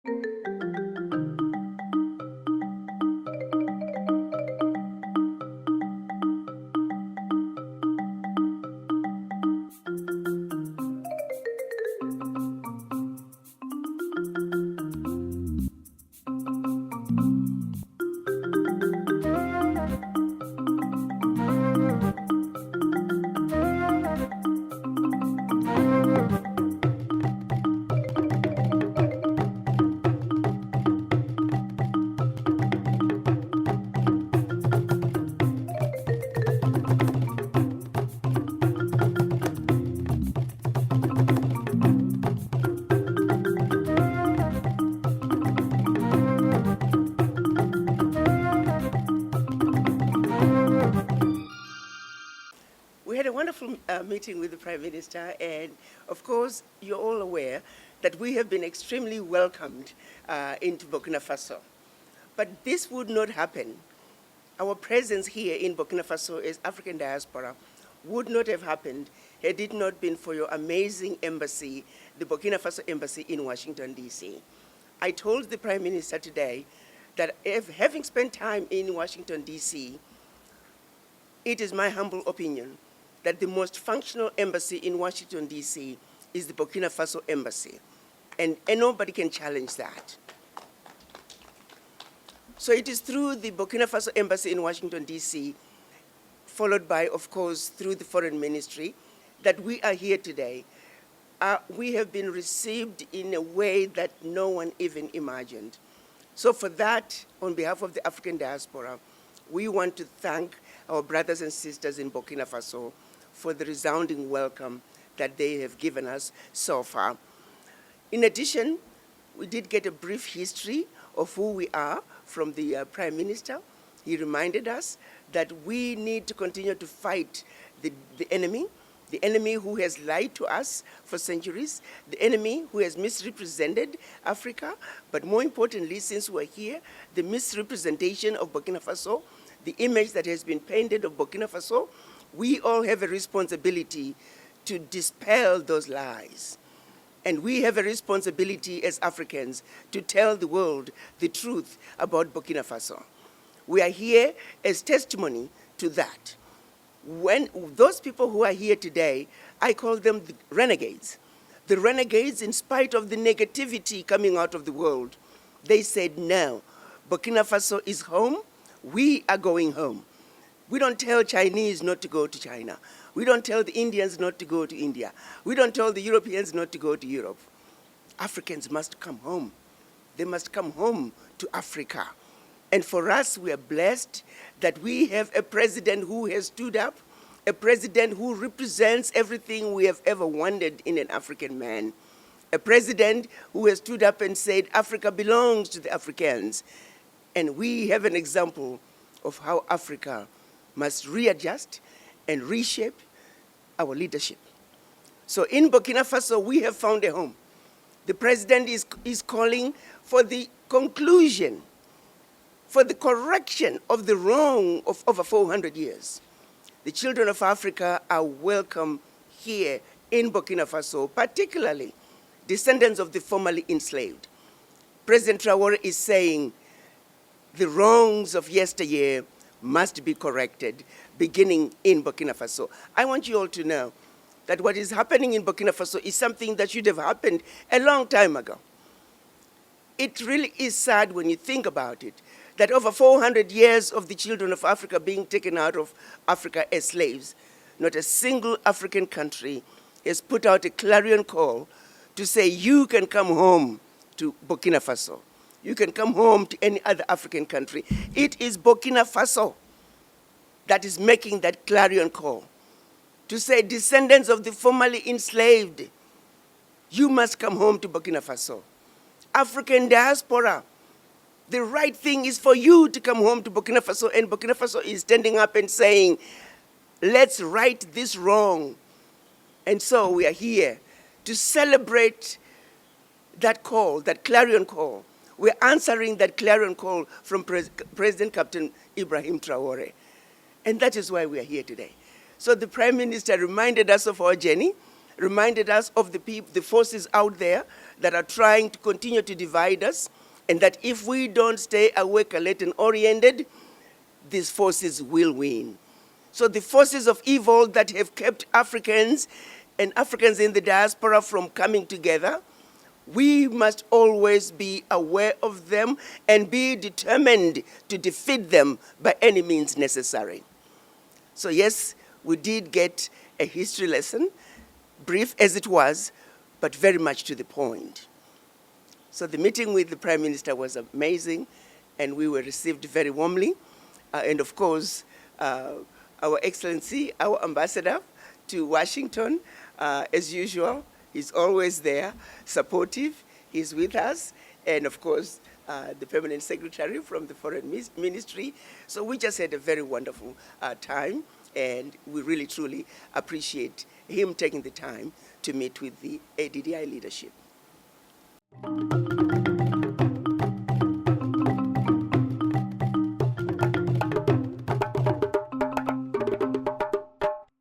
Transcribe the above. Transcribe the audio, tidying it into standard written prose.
We had a wonderful meeting with the Prime Minister, and of course, you're all aware that we have been extremely welcomed into Burkina Faso. But this would not happen. Our presence here in Burkina Faso as African diaspora would not have happened had it not been for your amazing embassy, the Burkina Faso embassy in Washington, D.C. I told the Prime Minister today that having spent time in Washington, D.C., it is my humble opinion that the most functional embassy in Washington, D.C. is the Burkina Faso embassy, and nobody can challenge that. So it is through the Burkina Faso embassy in Washington, D.C., followed by, of course, through the foreign ministry, that we are here today. We have been received in a way that no one even imagined. So for that, on behalf of the African diaspora, we want to thank our brothers and sisters in Burkina Faso for the resounding welcome that they have given us so far. In addition, we did get a brief history of who we are from the Prime Minister. He reminded us that we need to continue to fight the enemy who has lied to us for centuries, the enemy who has misrepresented Africa, but more importantly, since we're here, the misrepresentation of Burkina Faso, the image that has been painted of Burkina Faso. We all have a responsibility to dispel those lies. And we have a responsibility as Africans to tell the world the truth about Burkina Faso. We are here as testimony to that. When those people who are here today, I call them the renegades. The renegades, in spite of the negativity coming out of the world, they said, no, Burkina Faso is home, we are going home. We don't tell Chinese not to go to China. We don't tell the Indians not to go to India. We don't tell the Europeans not to go to Europe. Africans must come home. They must come home to Africa. And for us, we are blessed that we have a president who has stood up, a president who represents everything we have ever wanted in an African man, a president who has stood up and said, Africa belongs to the Africans. And we have an example of how Africa must readjust and reshape our leadership. So in Burkina Faso, we have found a home. The president is calling for the conclusion, for the correction of the wrong of over 400 years. The children of Africa are welcome here in Burkina Faso, particularly descendants of the formerly enslaved. President Traoré is saying the wrongs of yesteryear must be corrected, beginning in Burkina Faso. I want you all to know that what is happening in Burkina Faso is something that should have happened a long time ago. It really is sad when you think about it, that over 400 years of the children of Africa being taken out of Africa as slaves, not a single African country has put out a clarion call to say, you can come home to Burkina Faso. You can come home to any other African country. It is Burkina Faso that is making that clarion call to say, descendants of the formerly enslaved, you must come home to Burkina Faso. African diaspora, the right thing is for you to come home to Burkina Faso, and Burkina Faso is standing up and saying, let's right this wrong. And so we are here to celebrate that call, that clarion call. We're answering that clarion call from President Captain Ibrahim Traoré. And that is why we are here today. So the Prime Minister reminded us of our journey, reminded us of the forces out there that are trying to continue to divide us, and that if we don't stay awake, alert, and oriented, these forces will win. So the forces of evil that have kept Africans and Africans in the diaspora from coming together, we must always be aware of them and be determined to defeat them by any means necessary. So yes, we did get a history lesson, brief as it was, but very much to the point. So the meeting with the Prime Minister was amazing, and we were received very warmly. And of course, Our Excellency, our ambassador to Washington, as usual, he's always there, supportive, he's with us, and of course, the permanent secretary from the Foreign Ministry. So we just had a very wonderful time, and we really, truly appreciate him taking the time to meet with the ADDI leadership.